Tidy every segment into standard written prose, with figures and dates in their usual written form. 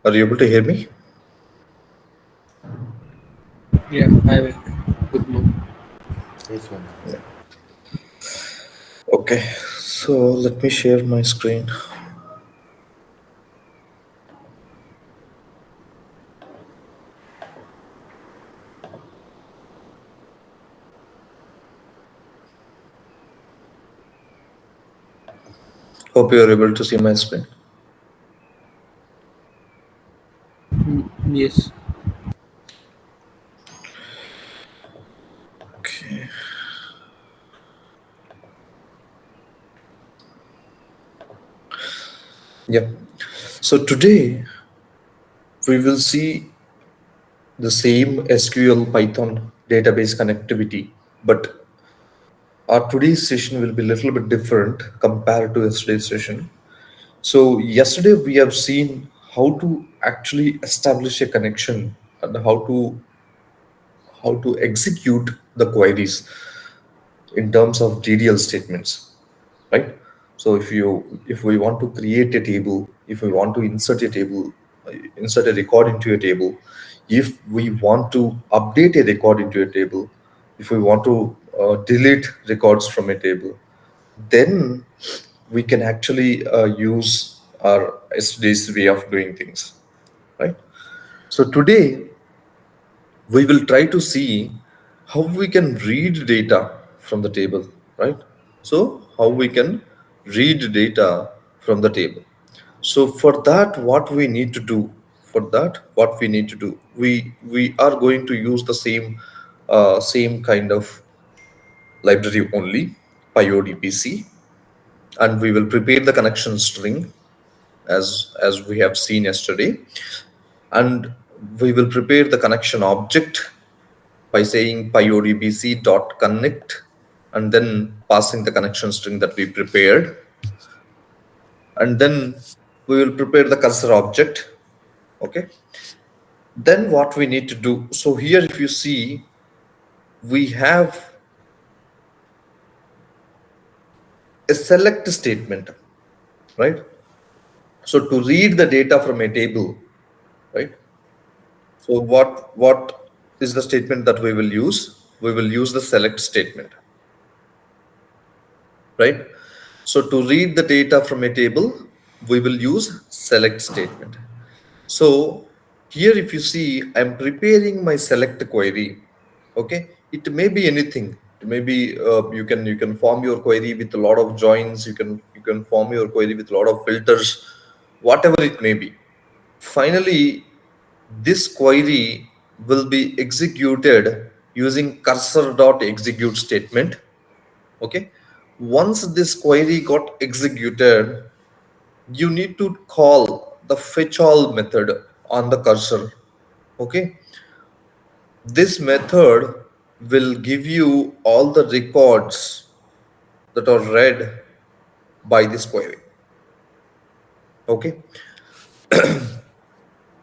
Are you able to hear me? Yeah, I will. Good morning. Yes, one. Okay, so let me share my screen. Hope you are able to see my screen. Yes. Okay, yeah. So today we will see the same SQL Python database connectivity, but our today's session will be a little bit different compared to yesterday's session. So yesterday we have seen how to actually establish a connection and how to execute the queries in terms of DDL statements, right? So if we want to create a table, if we want to insert a table, insert a record into a table, if we want to update a record into a table, if we want to delete records from a table, then we can actually use our yesterday's way of doing things, right? So today we will try to see how we can read data from the table, right? So how we can read data from the table. So for that, what we need to do, we are going to use the same kind of library only, PyODBC, and we will prepare the connection string as we have seen yesterday, and we will prepare the connection object by saying pyodbc.connect and then passing the connection string that we prepared. And then we will prepare the cursor object. Okay. Then what we need to do. So here, if you see, we have a select statement, right? So to read the data from a table, right? So what is the statement that we will use? We will use the select statement, right? So to read the data from a table, we will use select statement. So here, if you see, I'm preparing my select query. Okay, it may be anything. It may be you can form your query with a lot of joins. You can form your query with a lot of filters, whatever it may be. Finally, this query will be executed using cursor.execute statement. Okay, once this query got executed, you need to call the fetch all method on the cursor. Okay, this method will give you all the records that are read by this query. Okay,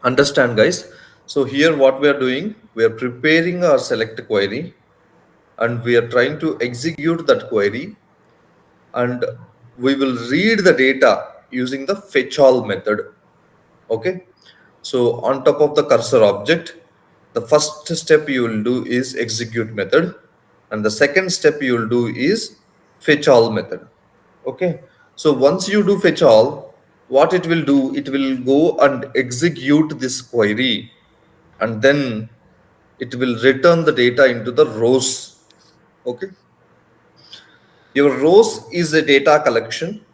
understand, guys? So here what we are doing, we are preparing our select query and we are trying to execute that query, and we will read the data using the fetch all method. Okay, so on top of the cursor object, the first step you will do is execute method, and the second step you will do is fetch all method. Okay, so once you do fetch all, what it will do, it will go and execute this query, and then it will return the data into the rows. Okay, your rows is a data collection,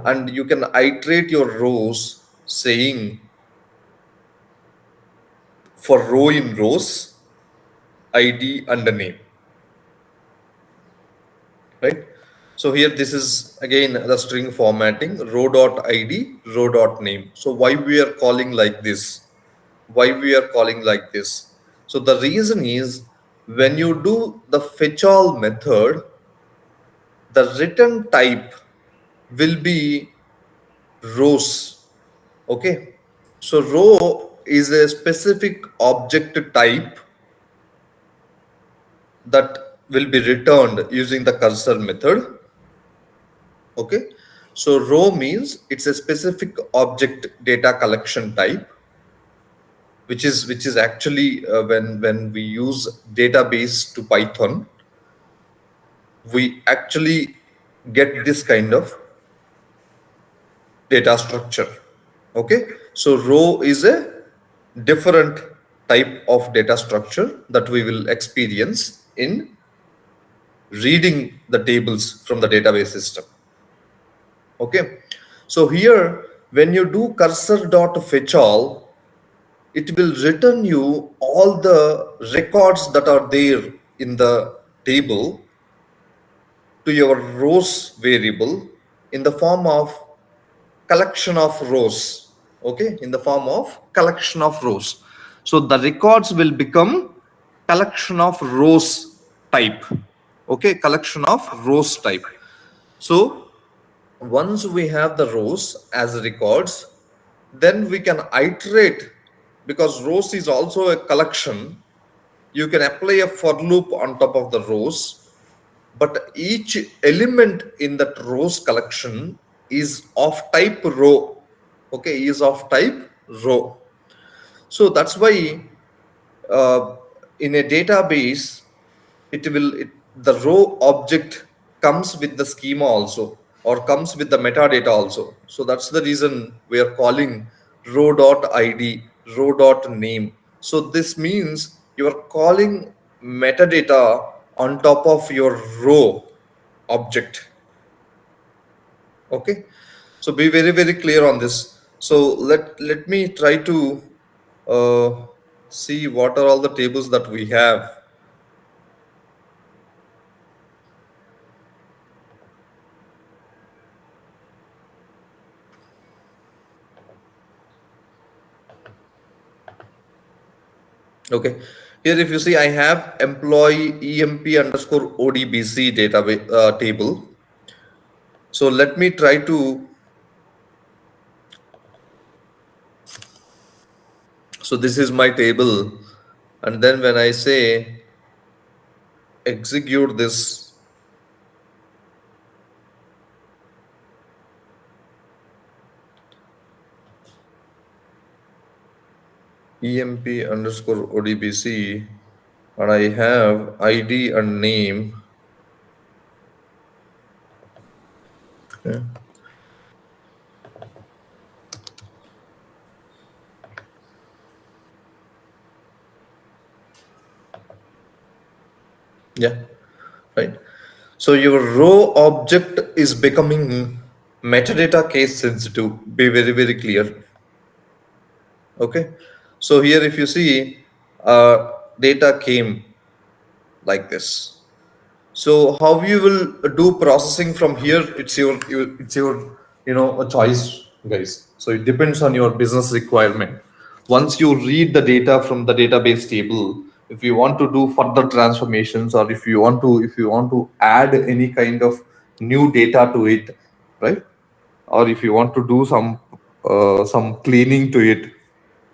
and you can iterate your rows saying for row in rows, ID and the name, right? So here this is again the string formatting, row.id, row.name. So why we are calling like this? Why we are calling like this? So the reason is when you do the fetch all method, the return type will be rows. Okay. So row is a specific object type that will be returned using the cursor method. Okay, So row means it's a specific object data collection type, which is actually when we use database to Python, we actually get this kind of data structure. Okay, so row is a different type of data structure that we will experience in reading the tables from the database system. Okay, so here when you do cursor dot fetch all, it will return you all the records that are there in the table to your rows variable in the form of collection of rows. Okay, in the form of collection of rows. So the records will become collection of rows type. Okay, collection of rows type. So once we have the rows as records, then we can iterate, because rows is also a collection. You can apply a for loop on top of the rows, but each element in that rows collection is of type row. Okay, is of type row. So that's why uh, in a database, the row object comes with the schema also, or comes with the metadata also. So that's the reason we are calling row.id, row.name. So this means you are calling metadata on top of your row object. Okay, so be very very clear on this. So let me try to uh, see what are all the tables that we have. Okay, here if you see, I have employee emp underscore odbc database table. So let me try to, so this is my table, and then when I say execute this, emp underscore odbc, and I have id and name. Okay. Yeah, right. So your row object is becoming metadata case sensitive. Be very very clear. Okay, so here if you see, data came like this. So how you will do processing from here, it's your a choice, guys. So it depends on your business requirement. Once you read the data from the database table, if you want to do further transformations, or if you want to add any kind of new data to it, right? Or if you want to do some cleaning to it,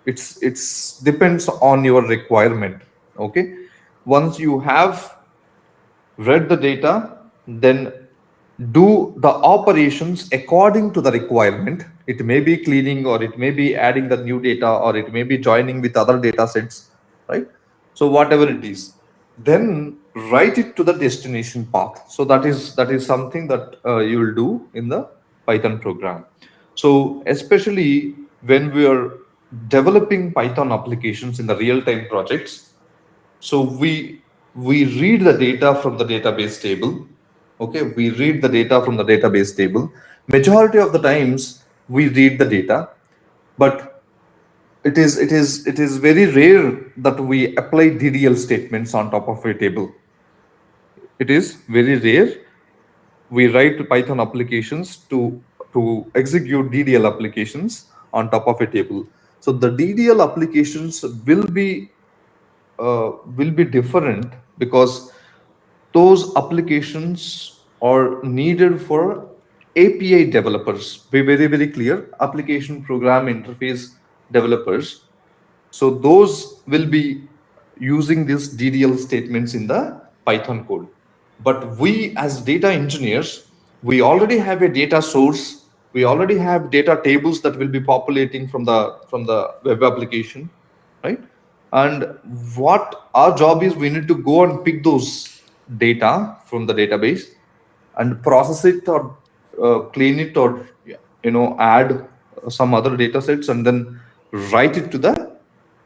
it's depends on your requirement. Okay, once you have read the data, then do the operations according to the requirement. It may be cleaning, or it may be adding the new data, or it may be joining with other data sets, right? So whatever it is, then write it to the destination path. So that is something that you will do in the Python program. So especially when we are developing Python applications in the real-time projects, so we read the data from the database table. Okay, we read the data from the database table. Majority of the times we read the data, but it is very rare that we apply DDL statements on top of a table. It is very rare we write Python applications to execute DDL applications on top of a table. So the DDL applications will be different, because those applications are needed for API developers. Be very very clear, application program interface developers. So those will be using these DDL statements in the Python code. But we as data engineers, we already have a data source. We already have data tables that will be populating from the web application, right? And what our job is, we need to go and pick those data from the database and process it, or clean it, or add some other data sets, and then write it to the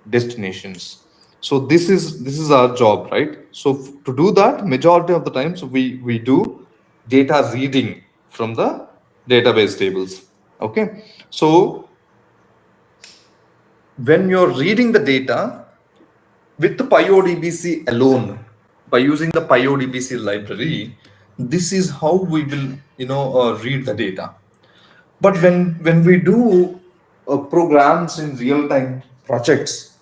destinations. So this is our job, right? So to do that, majority of the times we do data reading from the database tables. Okay, so when you're reading the data with the pyodbc alone, by using the pyodbc library, this is how we will read the data. But when we do programs in real time projects,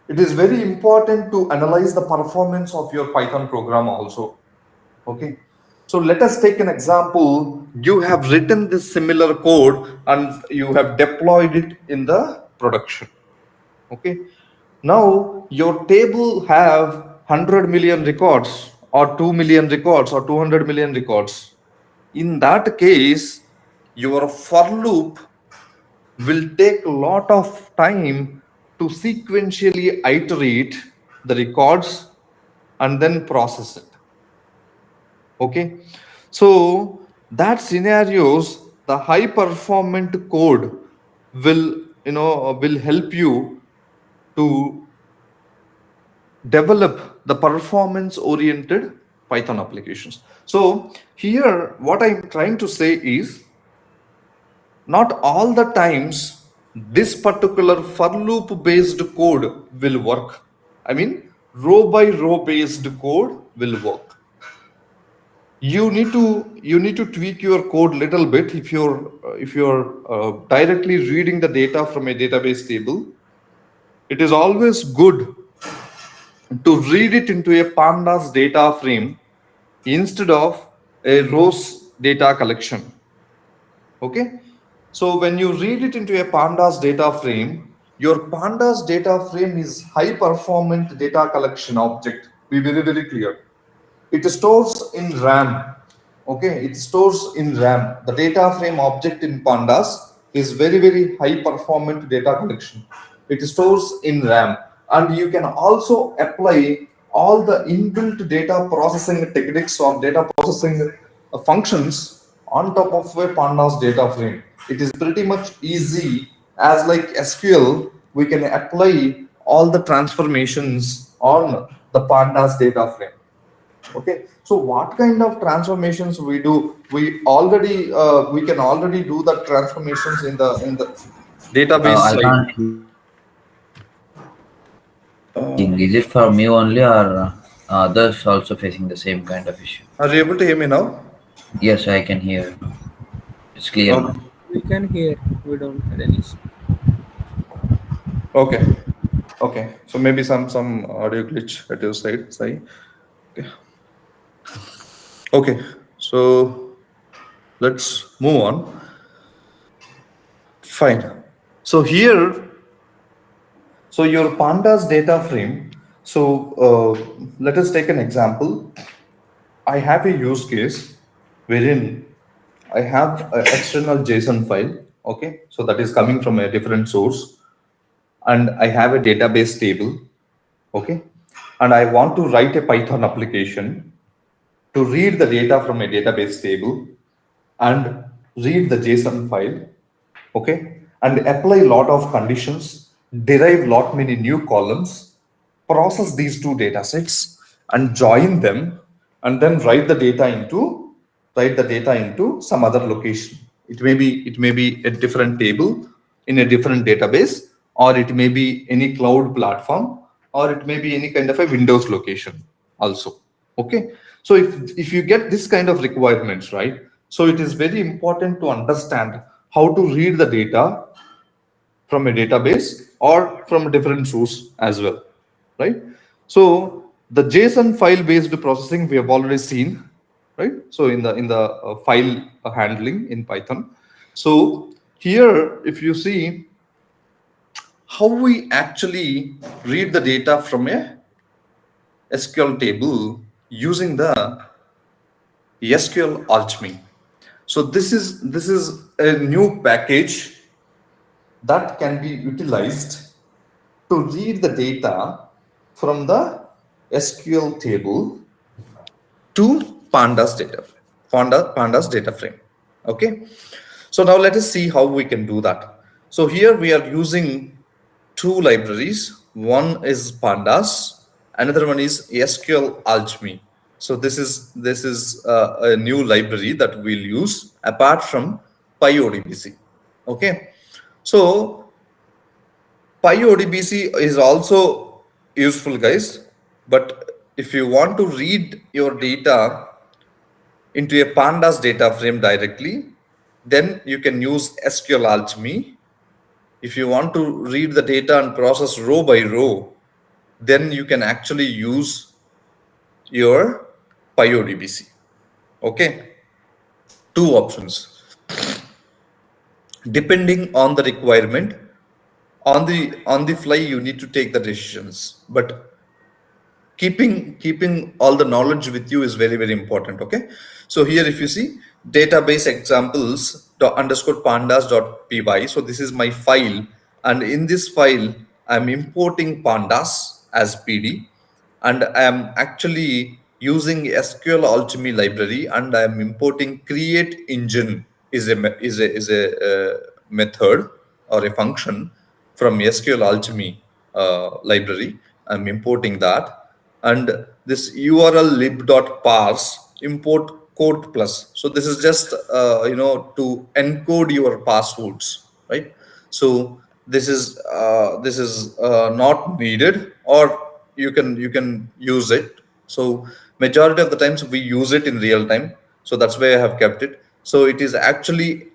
it is very important to analyze the performance of your Python program also. Okay. So let us take an example. You have written this similar code and you have deployed it in the production. Okay. Now your table have 100 million records, or 2 million records, or 200 million records. In that case, your for loop will take a lot of time to sequentially iterate the records and then process it. Okay, so that scenarios, the high performant code will will help you to develop the performance oriented Python applications. So here what I'm trying to say is, not all the times this particular for loop based code will work. I mean, row by row based code will work. You need to tweak your code little bit. If you're directly reading the data from a database table, it is always good to read it into a pandas data frame instead of a rows data collection. Okay, so when you read it into a pandas data frame, your pandas data frame is high performant data collection object. Be very very clear. It stores in RAM. Okay, it stores in RAM. The data frame object in pandas is very very high performant data collection. It stores in RAM, and you can also apply all the inbuilt data processing techniques or data processing functions on top of a pandas data frame. It is pretty much easy. As like SQL, we can apply all the transformations on the pandas data frame. Okay, so what kind of transformations we do? We can already do the transformations in the database I side. can't hear anything. Is it for me only, or others also facing the same kind of issue? Are you able to hear me now? Yes, I can hear now. It's clear Okay. now. We can hear. We don't have any issue. Okay. Okay. So maybe some audio glitch at your side. Sorry. Okay. Okay. So let's move on. Fine. So here, so your pandas data frame. So let us take an example. I have a use case wherein I have an external JSON file. Okay, so that is coming from a different source, and I have a database table. Okay, and I want to write a Python application to read the data from a database table and read the JSON file. Okay, and apply lot of conditions, derive lot many new columns, process these two data sets and join them, and then write the data into some other location. It may be a different table in a different database, or it may be any cloud platform, or it may be any kind of a Windows location also. Okay, so if you get this kind of requirements, right, so it is very important to understand how to read the data from a database or from a different source as well, right? So the JSON file based processing we have already seen, right? So in the file handling in Python. So here, if you see how we actually read the data from a SQL table using the SQL Alchemy. So this is a new package that can be utilized to read the data from the SQL table to pandas data frame. Okay, so now let us see how we can do that. So here we are using two libraries. One is pandas, another one is SQL Alchemy. So this is a new library that we'll use apart from PyODBC. Okay, so PyODBC is also useful, guys. But if you want to read your data into a pandas data frame directly, then you can use SQL Alchemy. If you want to read the data and process row by row, then you can actually use your PyODBC. Okay, two options depending on the requirement. On the fly, you need to take the decisions, but keeping all the knowledge with you is very, very important. Okay, so here if you see database examples underscore pandas dot py, so this is my file, and in this file I'm importing pandas as pd, and I am actually using SQL Alchemy library, and I am importing create engine is a method or a function from SQL Alchemy library. I'm importing that, and this URL lib.parse import code plus. So this is just to encode your passwords, right? So this is not needed, or you can use it. So majority of the times we use it in real time, so that's why I have kept it. So it is actually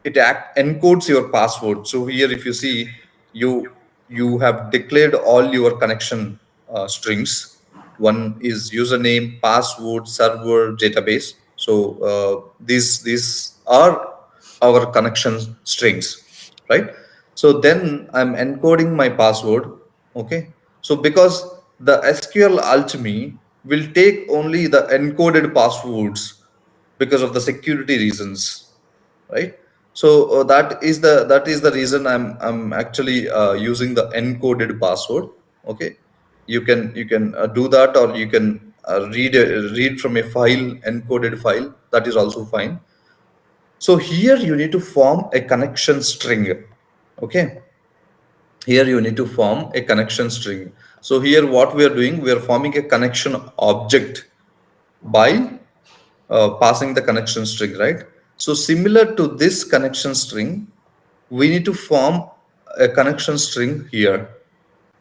encodes your password. So here if you see, you have declared all your connection strings. One is username, password, server, database. So these are our connection strings, right? So then I'm encoding my password. Okay, so because the SQL Alchemy will take only the encoded passwords because of the security reasons, right? So that is the reason I'm actually using the encoded password. Okay, you can do that, or you can read from a file, encoded file, that is also fine. So here you need to form a connection string. Okay, here you need to form a connection string. So here what we are doing, we are forming a connection object by passing the connection string, right? So similar to this connection string, we need to form a connection string here.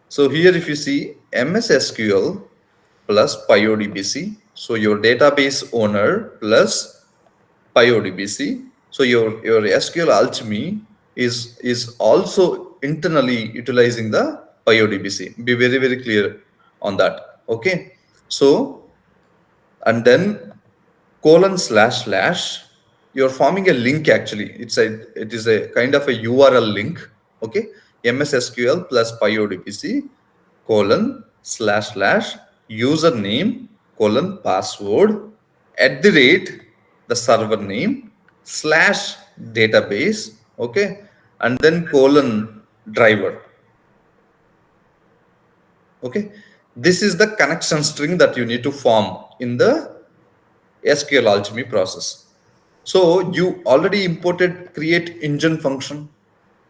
So here if you see MS SQL plus PyODBC, so your database owner plus PyODBC. So your SQL Alchemy is also internally utilizing the PyODBC. Be very, very clear on that. Okay. So, and then colon slash slash, you're forming a link. Actually it is a kind of a URL link. Okay, MS SQL plus PyODBC colon slash slash username colon password at the rate the server name slash database. Okay, and then colon driver. Okay, this is the connection string that you need to form in the SQL Alchemy process. So you already imported create engine function,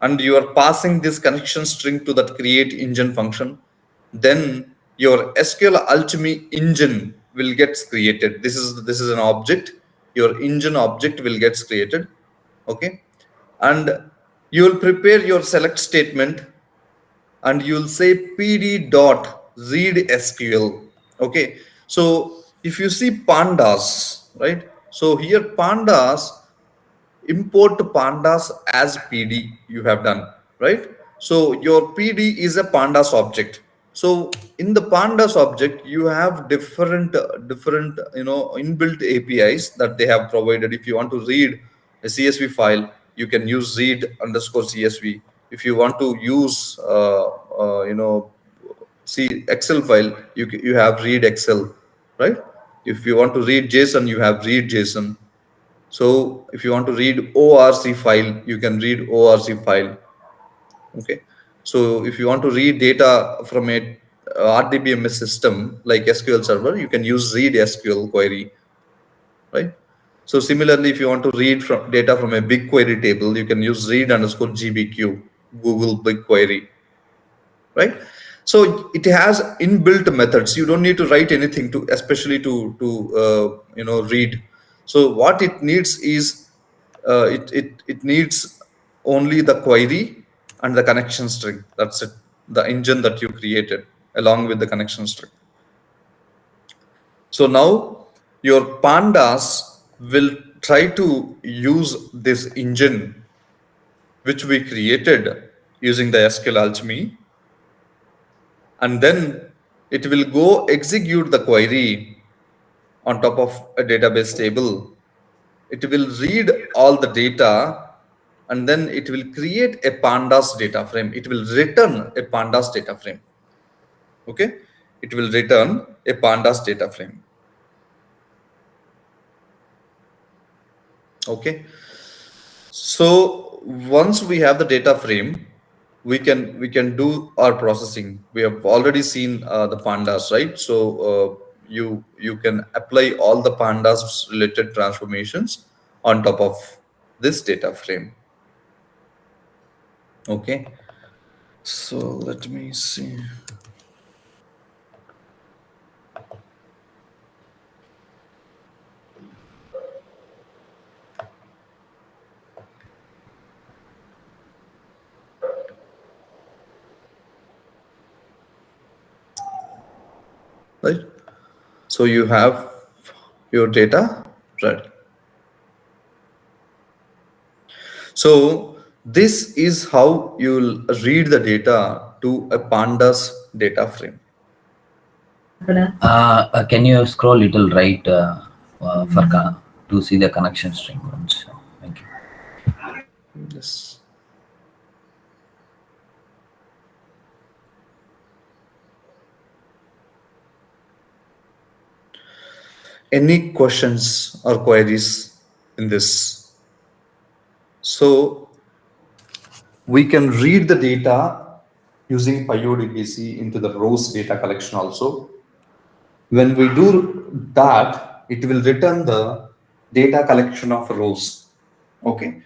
and you are passing this connection string to that create engine function. Then your SQL Alchemy engine will get created. This is an object. Your engine object will get created. Okay, and you will prepare your select statement, and you'll say pd dot read SQL. Okay, so if you see pandas, right? So here pandas, import pandas as pd you have done, right? So your pd is a pandas object. So in the pandas object you have different inbuilt APIs that they have provided. If you want to read a CSV file, you can use read underscore CSV. If you want to use see Excel file, you have read Excel, right? If you want to read JSON, you have read JSON. So if you want to read ORC file, you can read ORC file. Okay. So if you want to read data from a RDBMS system like SQL Server, you can use read SQL query, right? So similarly, if you want to read from data from a BigQuery table, you can use read underscore GBQ, Google BigQuery, right? So it has inbuilt methods. You don't need to write anything to, especially to read. So what it needs is it needs only the query and the connection string. That's it. The engine that you created along with the connection string. So now your pandas will try to use this engine which we created using the SQL alchemy, and then it will go execute the query on top of a database table. It will read all the data, and then it will create a pandas data frame. It will return a pandas data frame. Okay, it will return a pandas data frame. Okay, so once we have the data frame, we can do our processing. We have already seen the pandas, right? So you can apply all the pandas related transformations on top of this data frame. Okay, so let me see. Right, so you have your data ready. So this is how you'll read the data to a pandas data frame. Can you scroll little right to see the connection string once? Thank you. Yes. Any questions or queries in this? So we can read the data using PyODBC into the rows data collection also. When we do that, it will return the data collection of rows. Okay.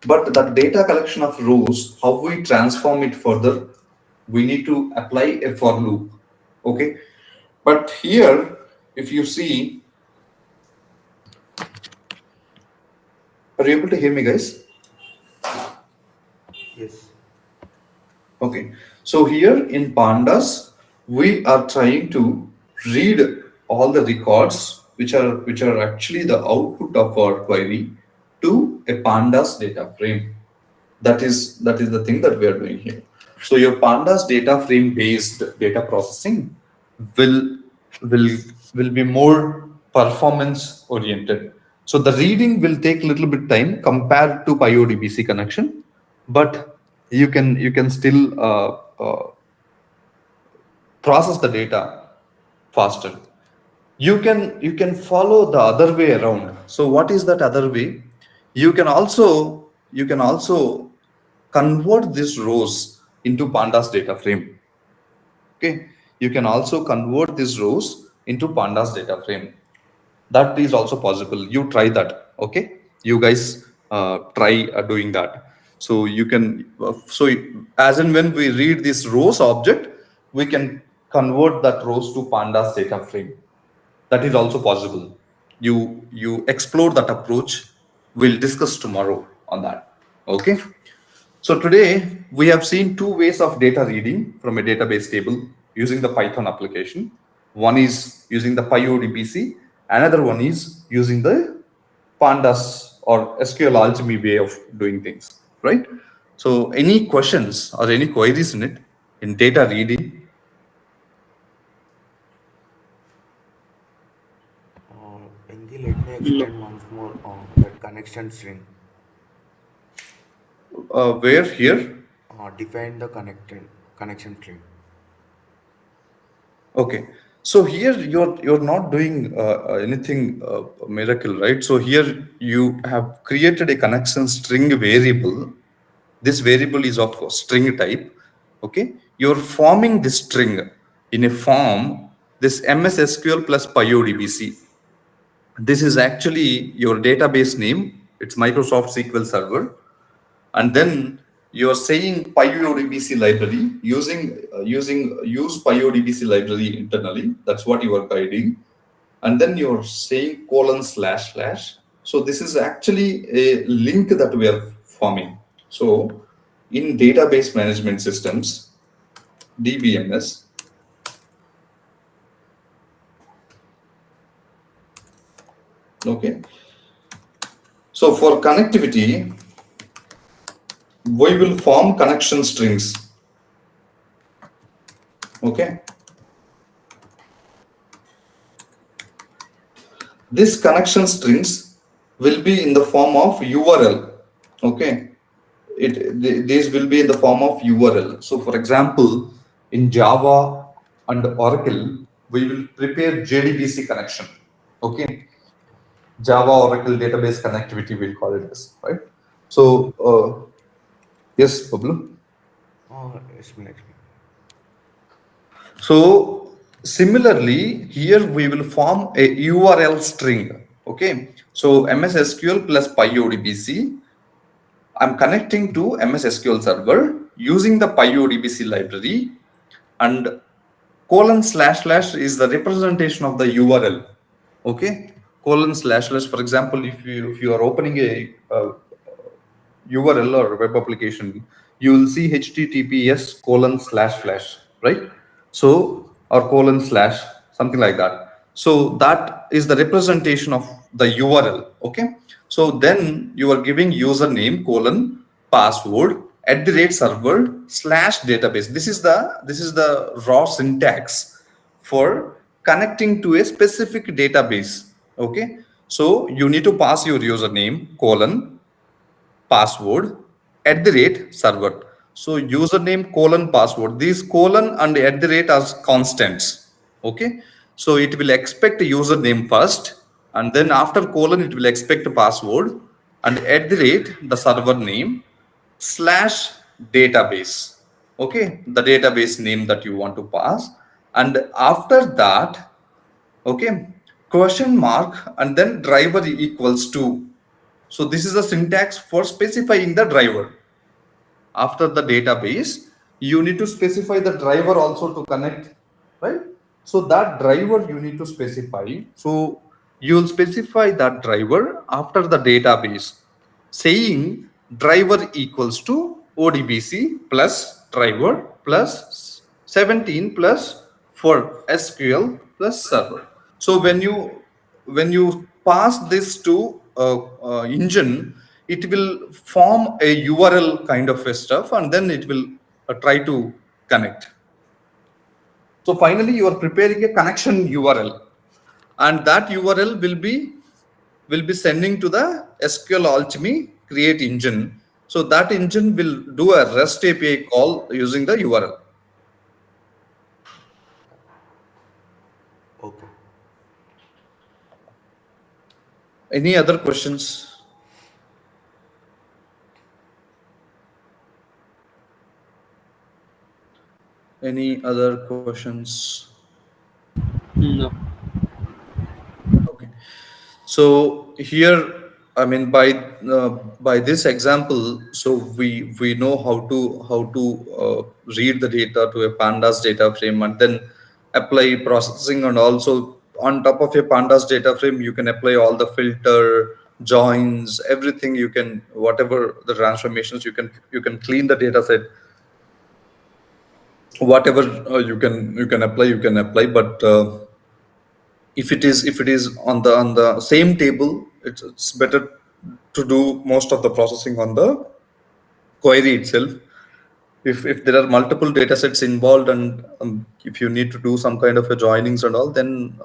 But the data collection of rows, how we transform it further, we need to apply a for loop. Okay. But here, if you see, are you able to hear me, guys? Yes. Okay, so here in Pandas, we are trying to read all the records which are actually the output of our query to a Pandas data frame. That is the thing that we are doing here. So your Pandas data frame based data processing will will will be more performance oriented. So the reading will take a little bit time compared to PyODBC connection, but you can still process the data faster. You can follow the other way around. So what is that other way? You can also convert these rows into pandas data frame. Okay, you can also convert these rows into pandas data frame. That is also possible. You try that. Okay, you guys try doing that. So you can as and when we read this rows object, we can convert that rows to pandas data frame. That is also possible. You explore that approach. We'll discuss tomorrow on that. Okay, so today we have seen two ways of data reading from a database table using the Python application. One is using the PyODBC, another one is using the Pandas or SQL alchemy way of doing things, right? So any questions or any queries in it in data reading? Andy, let me No. explain once more that connection string. Where here? Define the connection string. Okay. So here you're not doing anything miracle, right? So here you have created a connection string variable. This variable is of string type. Okay, you're forming this string in a form, this MS SQL plus PyODBC. This is actually your database name. It's Microsoft SQL Server, and then you're saying PyODBC library using use PyODBC library internally. That's what you are guiding, and then you're saying colon slash slash. So this is actually a link that we are forming. So in database management systems, DBMS, okay. So for connectivity, we will form connection strings, okay. This connection strings will be in the form of URL, okay. These will be in the form of URL. So for example, in Java and Oracle, we will prepare JDBC connection, okay. Java Oracle database connectivity, we'll call it as, right? So yes, Pablo. Explain, explain. So similarly, here we will form a URL string. Okay. So MS SQL plus PyODBC. I'm connecting to MS SQL server using the PyODBC library, and colon slash slash is the representation of the URL. Okay. Colon slash slash. For example, if you are opening a URL or web application, you will see HTTPS colon slash slash, right? So, or colon slash, something like that. So that is the representation of the URL. Okay. So then you are giving username colon password at the rate server slash database. This is the raw syntax for connecting to a specific database. Okay. So you need to pass your username colon password at the rate server. So username colon password. These colon and at the rate are constants. Okay. So it will expect a username first, and then after colon it will expect a password, and at the rate the server name slash database. Okay, the database name that you want to pass, and after that, okay, question mark and then driver equals to. So this is a syntax for specifying the driver. After the database, you need to specify the driver also to connect, right? So that driver you need to specify. So you will specify that driver after the database, saying driver equals to ODBC plus driver plus 17 plus for SQL plus server. So when you pass this to engine, it will form a URL kind of a stuff, and then it will try to connect. So finally, you are preparing a connection URL, and that URL will be sending to the SQL Alchemy create engine. So that engine will do a REST API call using the URL. Okay. Any other questions? Any other questions? No. Okay. So here, I mean, by this example, so we know how to read the data to a Pandas data frame, and then apply processing, and also on top of a Pandas data frame, you can apply all the filter, joins, everything. You can, whatever the transformations, you can clean the data set. Whatever you can apply, but if it is on the same table, it's better to do most of the processing on the query itself. If there are multiple data sets involved, and if you need to do some kind of a joinings and all, then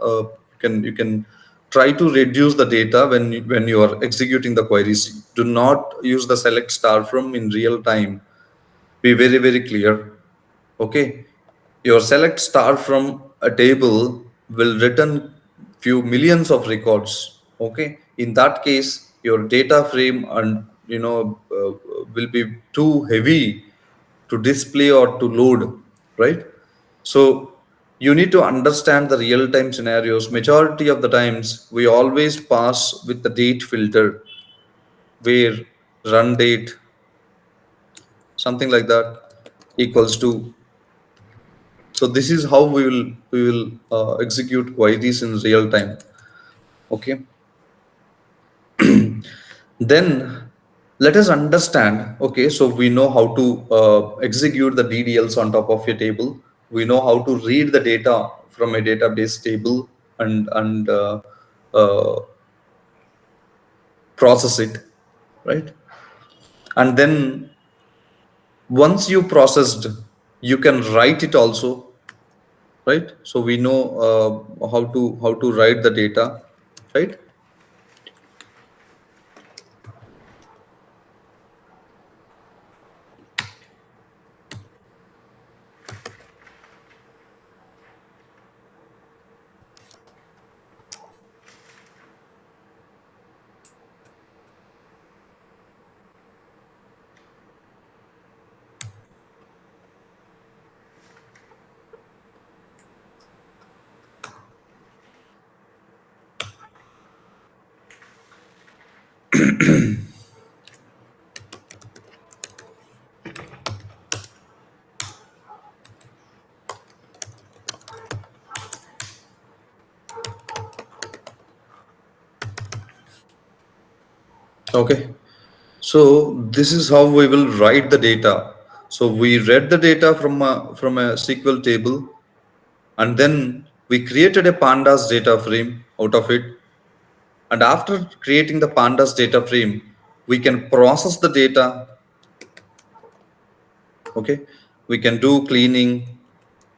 you can try to reduce the data when you are executing the queries. Do not use the select star from in real time. Be very, very clear. Okay, your select star from a table will return few millions of records. Okay, in that case, your data frame and will be too heavy to display or to load, right? So you need to understand the real-time scenarios. Majority of the times, we always pass with the date filter, where run date, something like that, equals to. So this is how we will execute queries in real time. Okay. Then let us understand. Okay, so we know how to execute the DDLs on top of a table. We know how to read the data from a database table and uh, process it, right? And then once you processed, you can write it also, right? So we know how to write the data, right? Okay. So this is how we will write the data. So we read the data from a SQL table, and then we created a pandas data frame out of it. And after creating the pandas data frame, we can process the data. Okay, we can do cleaning,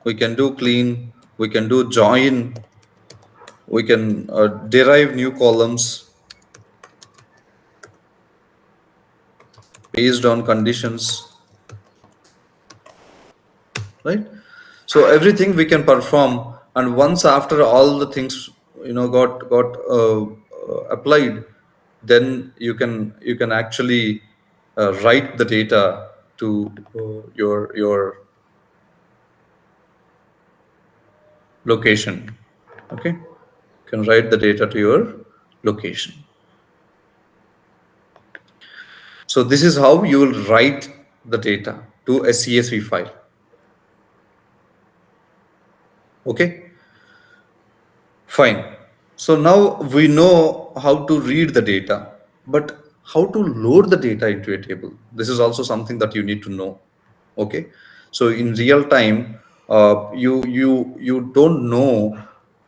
we can do clean, we can do join, we can derive new columns based on conditions, right? So everything we can perform, and once after all the things got applied, then you can actually write the data to your location. Okay, you can write the data to your location. So this is how you will write the data to a CSV file. Okay, fine. So now we know how to read the data, but how to load the data into a table? This is also something that you need to know. Okay, so in real time, you don't know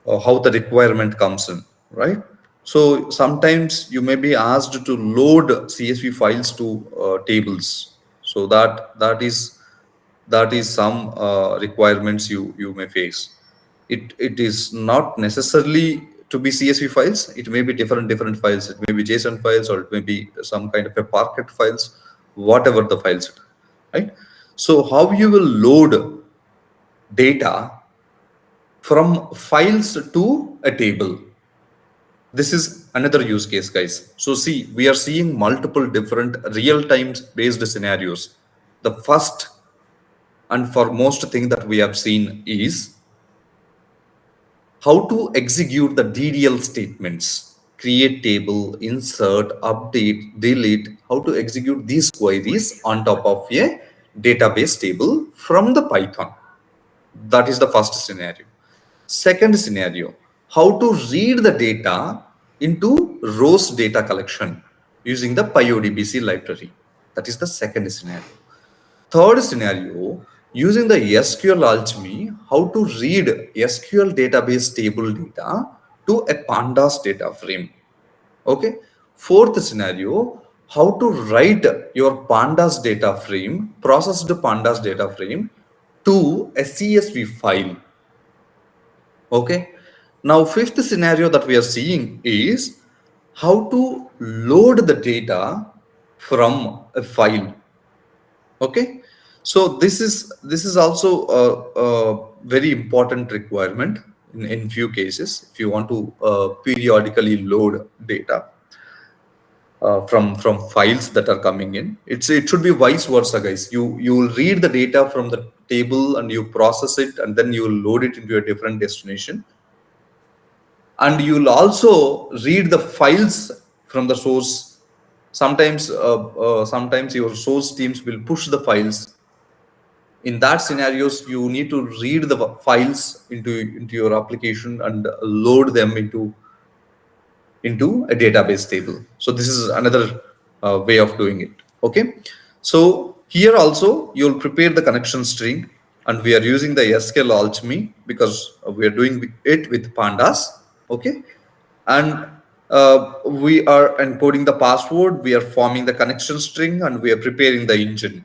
how the requirement comes in, right? So sometimes you may be asked to load CSV files to tables. So that is some requirements you may face. It is not necessarily to be CSV files. It may be different files. It may be JSON files, or it may be some kind of a Parquet files, whatever the files are, right? So how you will load data from files to a table? This is another use case, guys. So see, we are seeing multiple different real-time based scenarios. The first and foremost thing that we have seen is how to execute the DDL statements: create table, insert, update, delete. How to execute these queries on top of a database table from the Python. That is the first scenario. Second scenario, how to read the data into rows data collection using the PyODBC library. That is the second scenario. Third scenario, using the SQL alchemy, how to read SQL database table data to a pandas data frame. Okay. Fourth scenario, how to write your pandas data frame, processed pandas data frame, to a CSV file. Okay. Now, fifth scenario that we are seeing is how to load the data from a file. Okay. So this is also a very important requirement. in few cases, if you want to periodically load data from files that are coming in. It should be vice versa, guys. You will read the data from the table and you process it, and then you will load it into a different destination. And you will also read the files from the source. Sometimes your source teams will push the files. In that scenarios, you need to read the files into your application and load them into a database table. So this is another way of doing it. Okay. So here also you'll prepare the connection string, and we are using the SQL alchemy because we are doing it with pandas. Okay. And we are encoding the password, we are forming the connection string, and we are preparing the engine.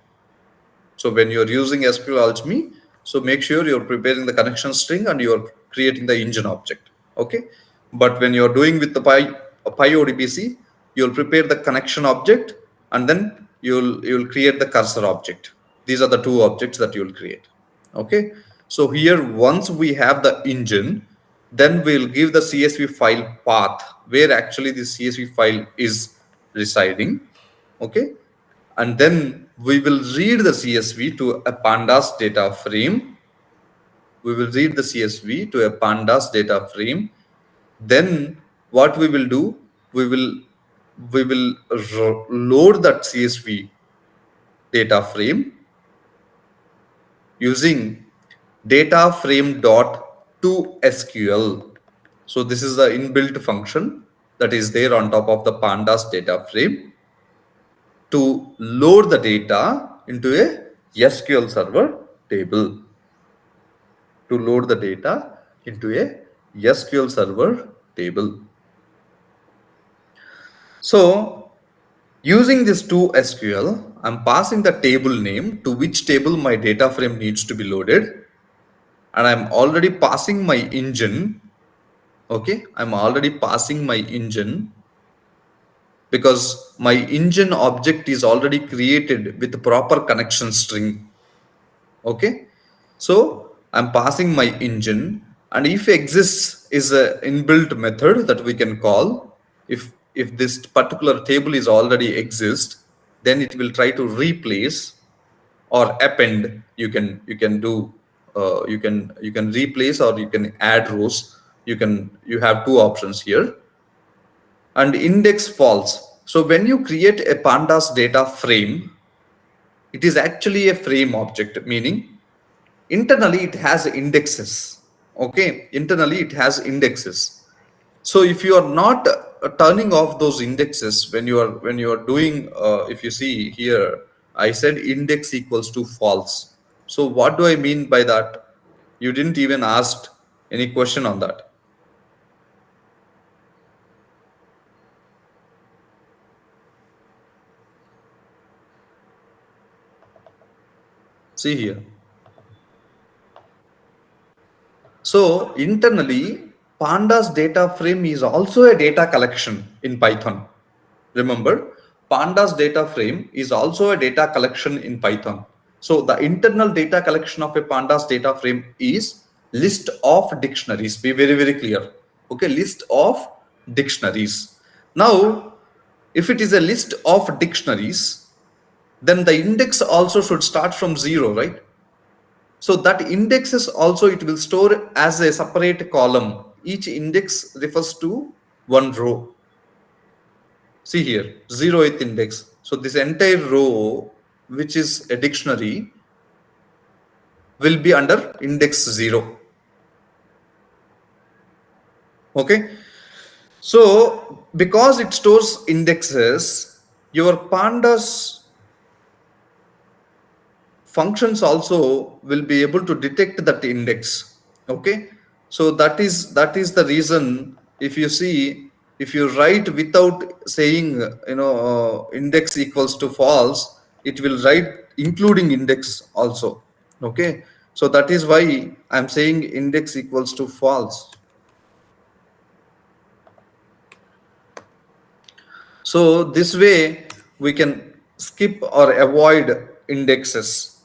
So when you're using SQL alchemy, so make sure you're preparing the connection string and you're creating the engine object. Okay. But when you're doing with the PyODBC, you'll prepare the connection object, and then you'll create the cursor object. These are the two objects that you'll create. Okay. So here, once we have the engine, then we'll give the CSV file path where actually the CSV file is residing. Okay. And then we will read the CSV to a pandas data frame. We will read the CSV to a pandas data frame. Then what we will do, we will load that CSV data frame using data frame dot to SQL. So this is the inbuilt function that is there on top of the pandas data frame to load the data into a SQL server table. To load the data into a SQL server table. So using this to SQL, I'm passing the table name to which table my data frame needs to be loaded. And I'm already passing my engine. Okay, I'm already passing my engine because my engine object is already created with the proper connection string. Okay, so I'm passing my engine, and if exists is an inbuilt method that we can call. If this particular table is already exist, then it will try to replace or append. You can do you can replace or you can add rows. You have two options here. And index false. So when you create a pandas data frame, it is actually a frame object, meaning internally it has indexes. Okay, internally it has indexes. So if you are not turning off those indexes when you are doing, if you see here, I said index equals to false. So what do I mean by that? You didn't even ask any question on that. See here. So internally, Pandas data frame is also a data collection in Python. Remember, Pandas data frame is also a data collection in Python. So the internal data collection of a Pandas data frame is list of dictionaries. Be very, very clear. Okay, list of dictionaries. Now, if it is a list of dictionaries, then the index also should start from 0, right? So that indexes also it will store as a separate column. Each index refers to one row. See here, 0th index. So this entire row, which is a dictionary, will be under index 0. Okay. So because it stores indexes, your pandas functions also will be able to detect that index. Okay, so that is the reason. If you see, if you write without saying index equals to false, it will write including index also. Okay, so that is why I'm saying index equals to false. So this way we can skip or avoid indexes.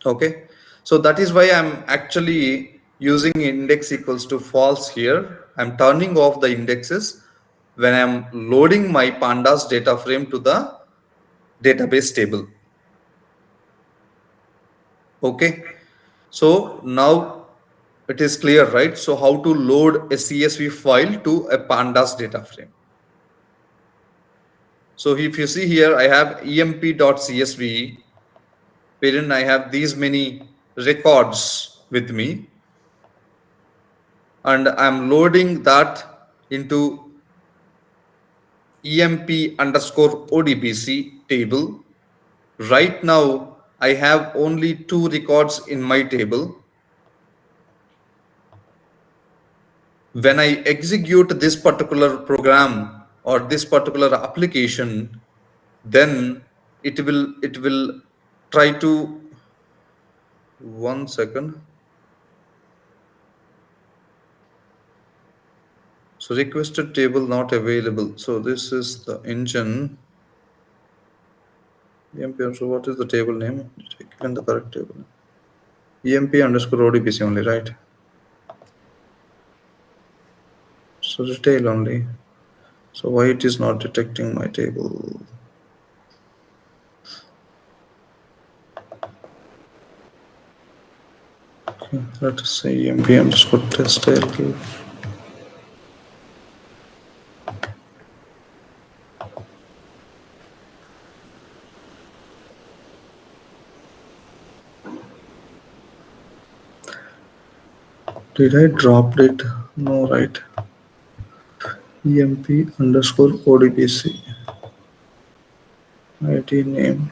Okay, so that is why I'm actually using index equals to false here. I'm turning off the indexes when I'm loading my pandas data frame to the database table. Okay, so now it is clear, right? So how to load a CSV file to a pandas data frame. So if you see here, I have emp.csv, wherein I have these many records with me, and I'm loading that into emp underscore odbc table. Right now, I have only 2 records in my table. When I execute this particular program or this particular application, then it will try to, one second. So requested table not available. So this is the engine. EMP. So what is the table name? Given the correct table. EMP underscore ODBC only, right? So retail only. So why it is not detecting my table? Okay, let us say EMP underscore test table. Did I drop it? No, right? EMP underscore ODBC. ID name.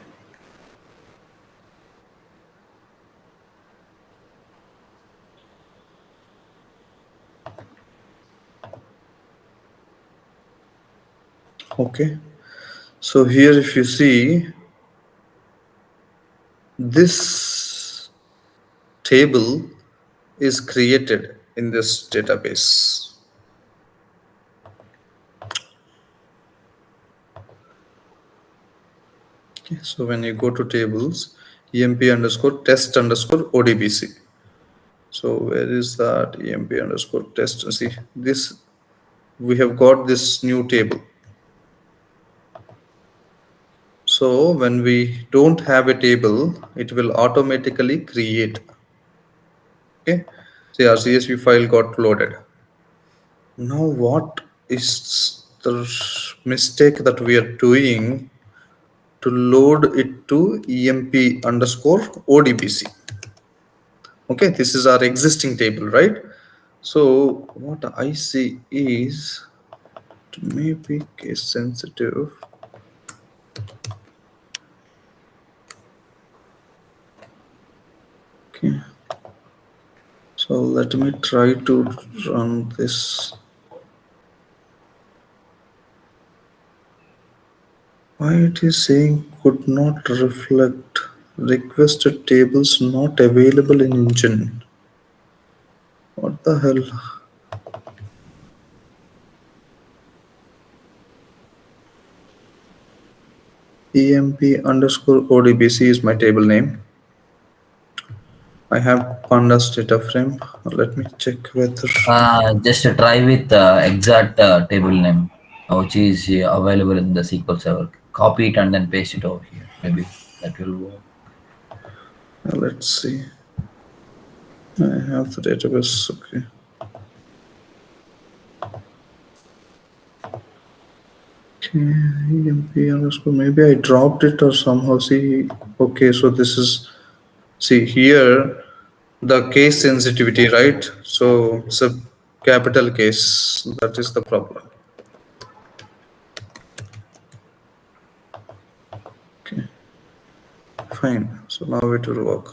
Okay. So here if you see, this table is created in this database. Okay, so when you go to tables, emp underscore test underscore odbc. So where is that emp underscore test? See this, we have got this new table. So when we don't have a table, it will automatically create. Okay, so our CSV file got loaded. Now what is the mistake that we are doing to load it to emp underscore odbc? Okay, this is our existing table, right? So what I see is, it may be case sensitive. Okay, so let me try to run this. Why it is saying could not reflect requested tables not available in engine? What the hell? emp underscore odbc is my table name. I have pandas data frame. Let me check whether. Just try with exact table name, which is available in the SQL server. Copy it and then paste it over here. Maybe that will work. Let's see. I have the database. Okay. Okay, emp underscore. Maybe I dropped it or somehow. See. Okay, so this is. See here, the case sensitivity, right? So it's a capital case. That is the problem. Okay, fine. So now it will work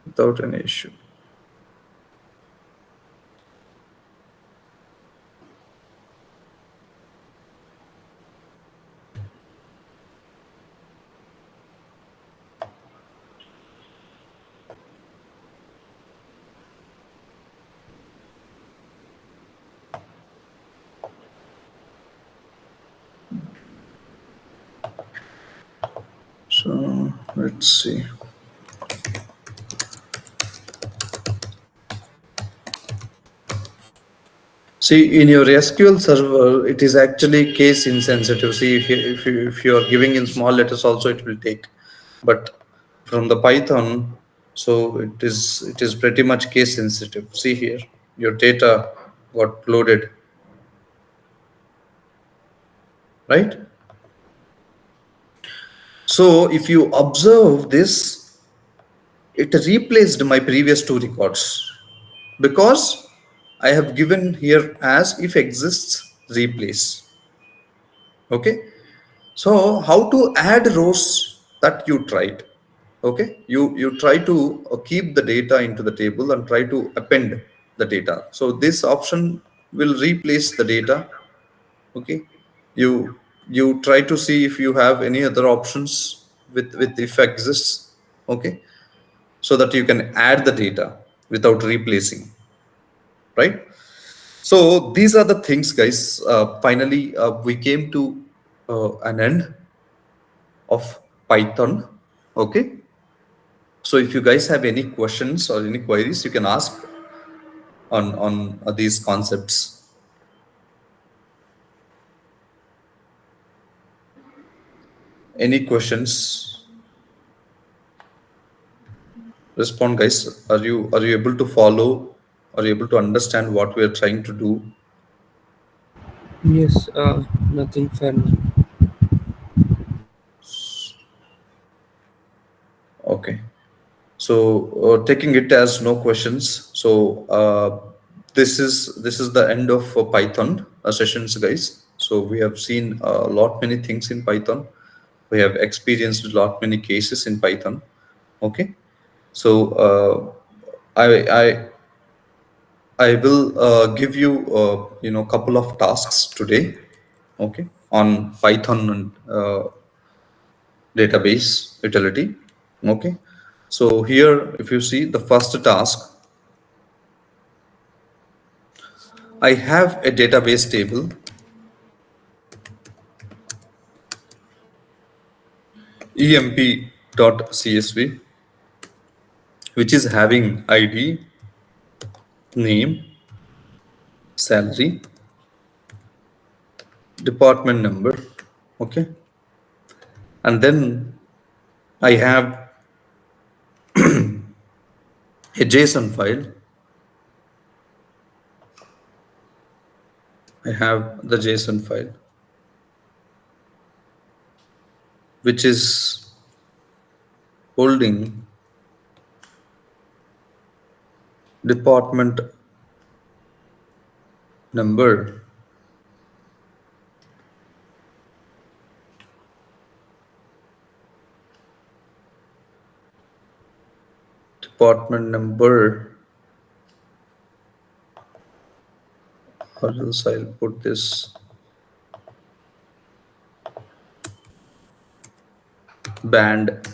without any issue. So let's see. See, in your SQL server, it is actually case insensitive. See, if you are giving in small letters, also it will take. But from the Python, so it is pretty much case sensitive. See here, your data got loaded, right? So if you observe this, it replaced my previous two records because I have given here as if exists replace. Okay. So how to add rows that you tried? Okay, you try to keep the data into the table and try to append the data. So this option will replace the data. Okay, you try to see if you have any other options with if exists. Okay, so that you can add the data without replacing, right? So these are the things, guys. Finally, we came to an end of Python. Okay. So if you guys have any questions or any queries, you can ask on these concepts. Any questions? Respond, guys. Are you able to follow? Are you able to understand what we are trying to do? Yes, nothing for now. Okay. So taking it as no questions. So this is the end of Python sessions, guys. So we have seen a lot many things in Python. We have experienced a lot many cases in Python. Okay. So I will give you couple of tasks today. Okay, on Python and database utility. Okay, so here if you see the first task, I have a database table emp.csv which is having ID, name, salary, department number. Okay, and then I have a JSON file. I have the JSON file which is holding department number, department number, or else I'll put this band,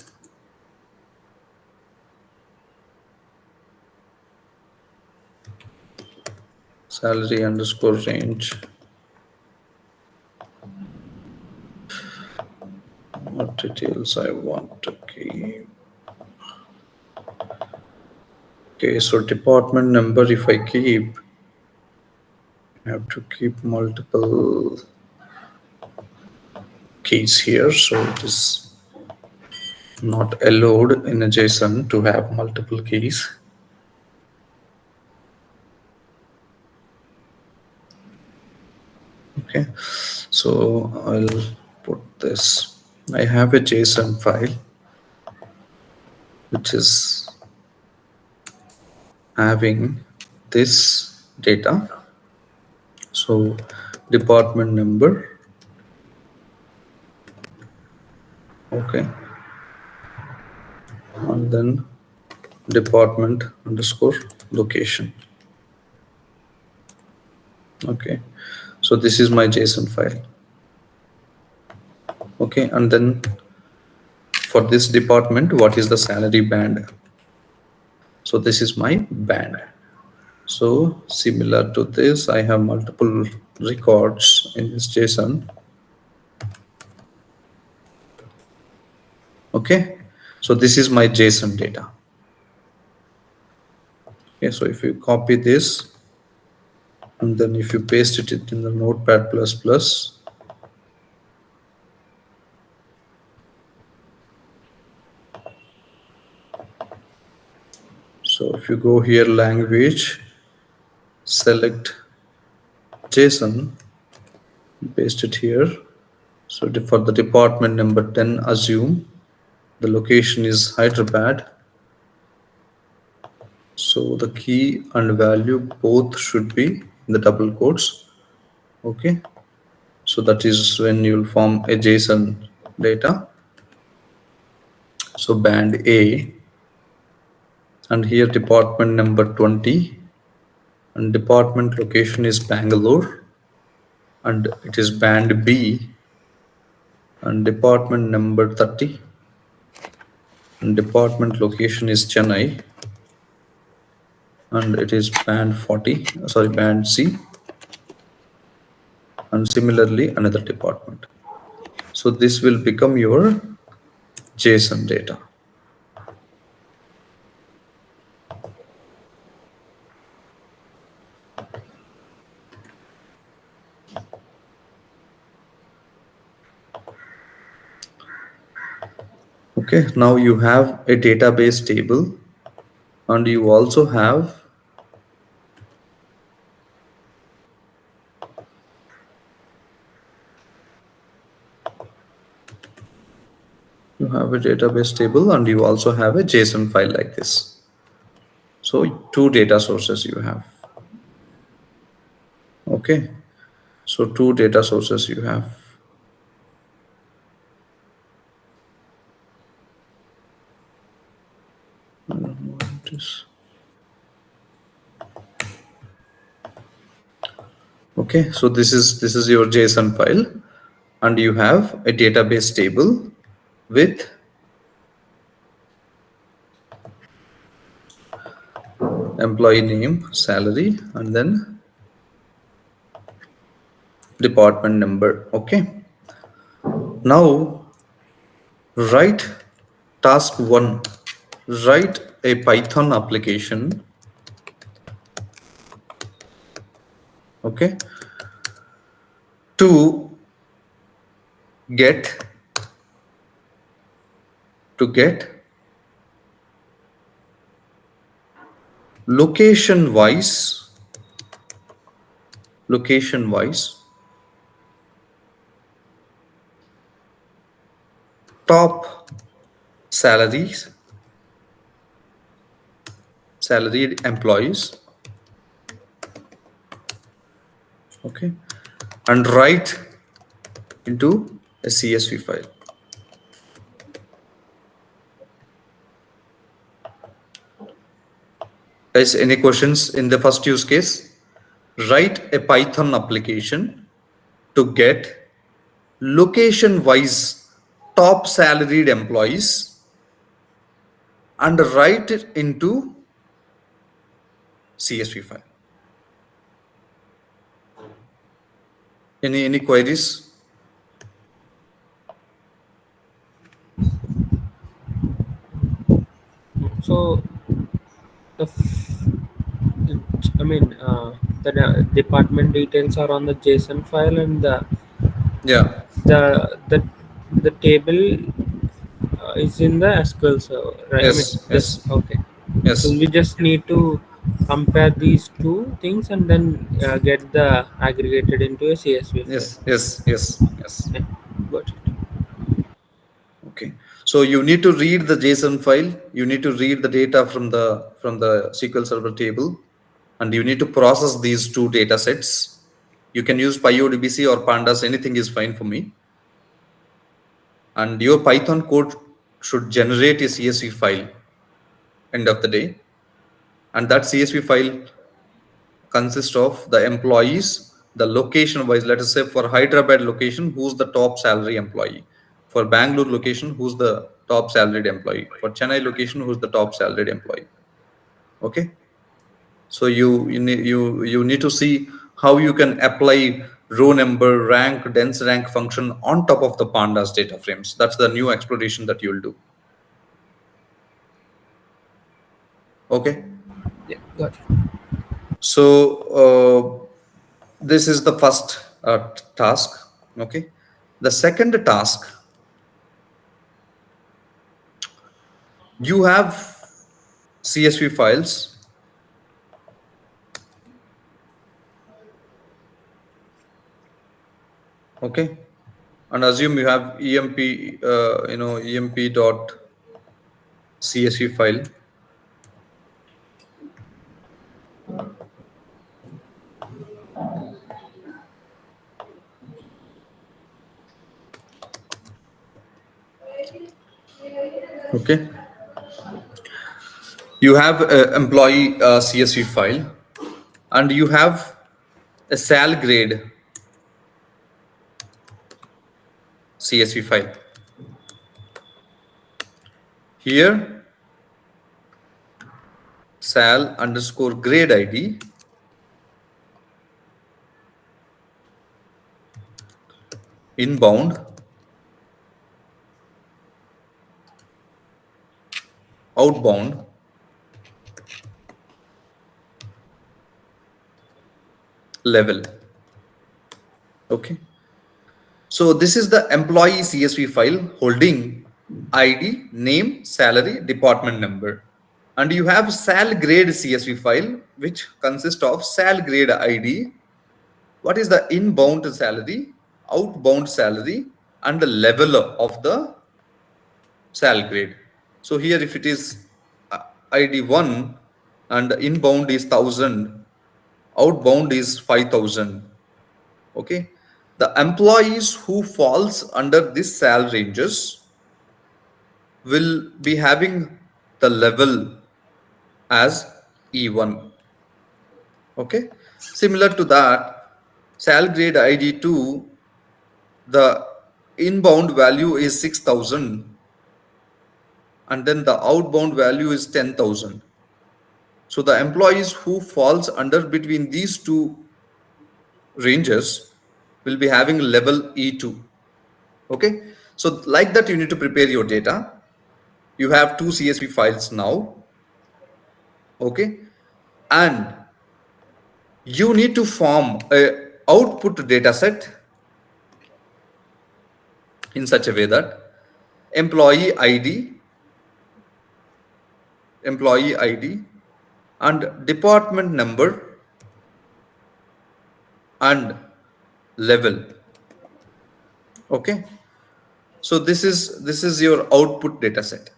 salary underscore range. What details I want to keep? Okay, so department number, if I keep, I have to keep multiple keys here, so it is not allowed in a JSON to have multiple keys. Okay, so I'll put this. I have a JSON file which is having this data. So department number. Okay, and then department underscore location. Okay, so this is my JSON file. Okay, and then for this department, what is the salary band? So this is my band. So similar to this, I have multiple records in this JSON. Okay, so this is my JSON data. Okay, so if you copy this, And then if you paste it in the Notepad++, so if you go here, language, select JSON, paste it here. So for the department number 10, assume the location is Hyderabad. So the key and value both should be in the double quotes. Okay. So that is when you'll form a JSON data. So band A, and here department number 20, and department location is Bangalore, and it is band B, and department number 30, and department location is Chennai, and it is band 40, sorry, band C, and similarly another department. So this will become your JSON data. Okay, now you have a database table, and you also have a database table, and you also have a JSON file like this. So two data sources you have. Okay, so two data sources you have. I don't know what it is. Okay, so this is your JSON file, and you have a database table with employee name, salary, and then department number. Okay, now write task 1, write a Python application. Okay, to get location wise top salaried employees. Okay, and write into a CSV file. Guys, any questions in the first use case? Write a Python application to get location wise top salaried employees and write it into CSV file. Any queries? So the I mean the department details are on the JSON file, and Yeah. the table is in the SQL server, right? Yes. Yes. Okay. So Yes. we just need to compare these two things and then get the aggregated into a CSV file. Yes. Yes. Yes. Yes. Yeah, got it. Okay. So you need to read the JSON file. You need to read the data from the SQL Server table, and you need to process these two data sets. You can use PyODBC or Pandas. Anything is fine for me. And your Python code should generate a CSV file end of the day, and that CSV file consists of the employees, the location wise. Let us say for Hyderabad location, who's the top salary employee? For Bangalore location, who's the top salaried employee? For Chennai location, who's the top salaried employee? Okay, so you need to see how you can apply row number, rank, dense rank function on top of the Pandas data frames. That's the new exploration that you'll do. Okay. Yeah, got it. So This is the first task. Okay. The second task, you have CSV files. Okay. And assume you have emp, emp dot CSV file. Okay. You have a employee CSV file, and you have a sal grade CSV file. Here, sal underscore grade ID inbound outbound level. Okay. So this is the employee CSV file holding ID, name, salary, department number. And you have sal grade CSV file, which consists of sal grade ID. What is the inbound salary, outbound salary, and the level of the sal grade. So here, if it is ID 1 and inbound is 1000, outbound is 5000. Okay. The employees who falls under this sal ranges will be having the level as E1. Okay. Similar to that, sal grade ID2, the inbound value is 6000 and then the outbound value is 10,000. So the employees who falls under between these two ranges will be having level E2. Okay. So like that, you need to prepare your data. You have two CSV files now. Okay. And you need to form a output data set in such a way that employee ID and department number and level. Okay. So this is your output data set.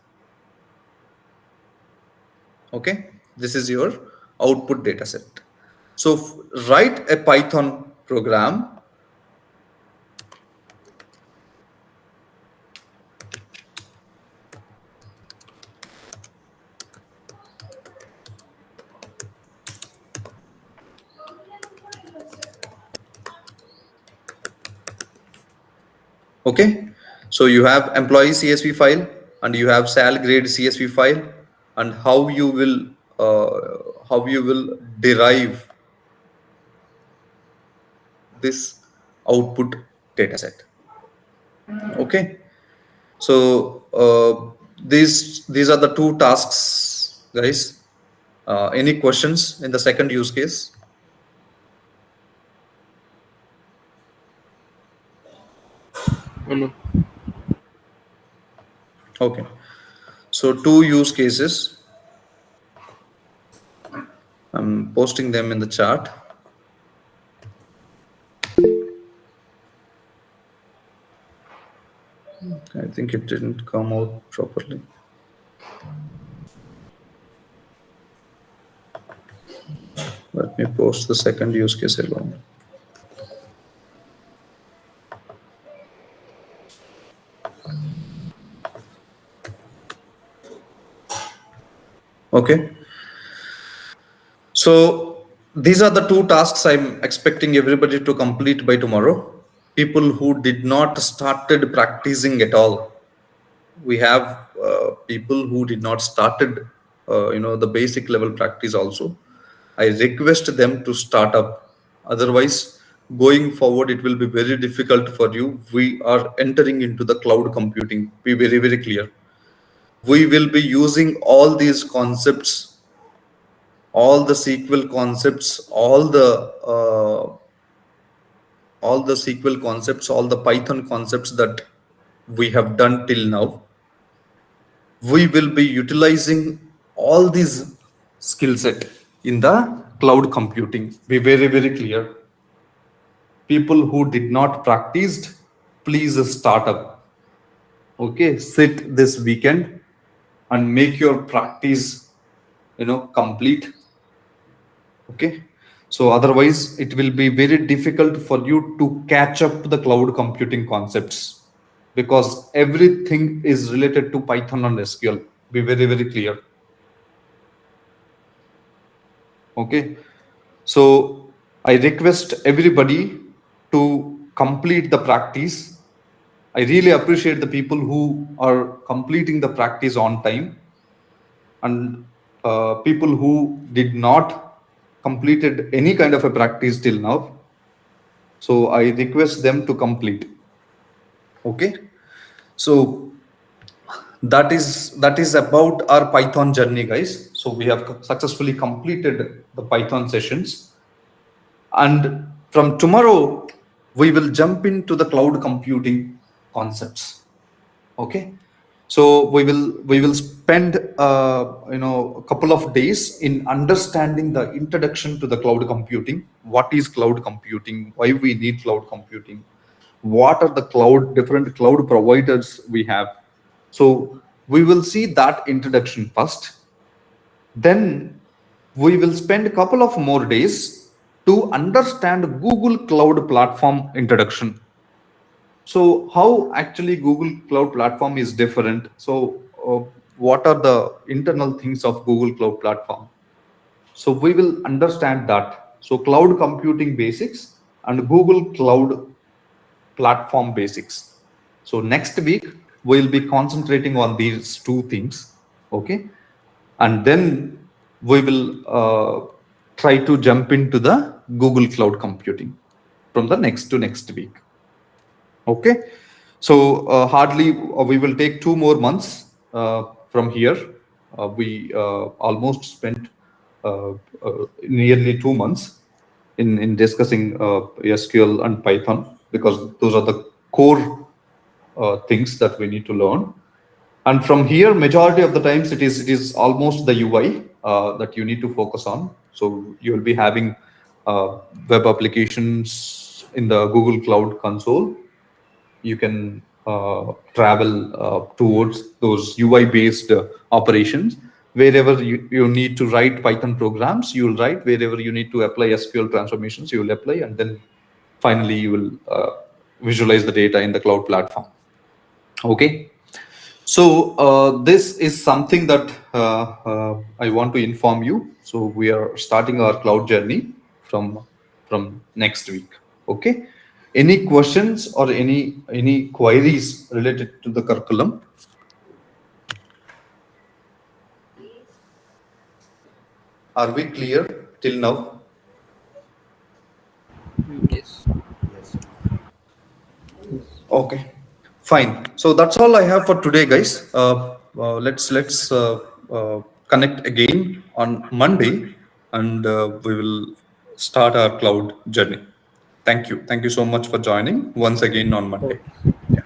Okay. This is your output data set. So write a Python program. Okay. So you have employee CSV file and you have sal grade CSV file, and how you will derive this output data set. Okay. So these are the two tasks, guys. Any questions in the second use case? No. Okay. So two use cases. I'm posting them in the chat. I think it didn't come out properly. Let me post the second use case alone. Okay. So these are the two tasks I'm expecting everybody to complete by tomorrow. People who did not started practicing at all. We have people who did not started, the basic level practice also. I request them to start up. Otherwise, going forward, it will be very difficult for you. We are entering into the cloud computing. Be very, very clear. We will be using all these concepts, all the SQL concepts, all the all the SQL concepts, all the Python concepts that we have done till now, we will be utilizing all these skill set in the cloud computing. Be very, very clear. People who did not practiced, please start up. Okay, sit this weekend and make your practice, complete. Okay, so otherwise it will be very difficult for you to catch up the cloud computing concepts, because everything is related to Python and SQL. Be very, very clear. Okay, so I request everybody to complete the practice. I really appreciate the people who are completing the practice on time, and people who did not completed any kind of a practice till now. So I request them to complete. Okay, so that is about our Python journey, guys. So we have successfully completed the Python sessions, and from tomorrow we will jump into the cloud computing concepts. Okay, so we will spend a couple of days in understanding the introduction to the cloud computing. What is cloud computing? Why we need cloud computing? What are the different cloud providers we have? So we will see that introduction first. Then we will spend a couple of more days to understand Google Cloud Platform introduction. So how actually Google Cloud Platform is different? So what are the internal things of Google Cloud Platform? So we will understand that. So cloud computing basics and Google Cloud Platform basics. So next week we'll be concentrating on these two things. Okay, and then we will try to jump into the Google Cloud Computing from the next week. Okay, so hardly we will take 2 more months from here. We almost spent nearly 2 months in discussing SQL and Python, because those are the core things that we need to learn. And from here, majority of the times it is almost the UI that you need to focus on. So you will be having web applications in the Google Cloud Console. You can travel towards those UI based operations. Wherever you need to write Python programs, you will write. Wherever you need to apply SQL transformations, you will apply. And then finally you will visualize the data in the cloud platform. Okay, so this is something that I want to inform you. So we are starting our cloud journey from next week. Okay, any questions or any queries related to the curriculum? Are we clear till now? Yes. Yes, sir. Okay, fine. So that's all I have for today, guys. Let's connect again on Monday, and we will start our cloud journey. Thank you. Thank you so much for joining once again on Monday. Okay.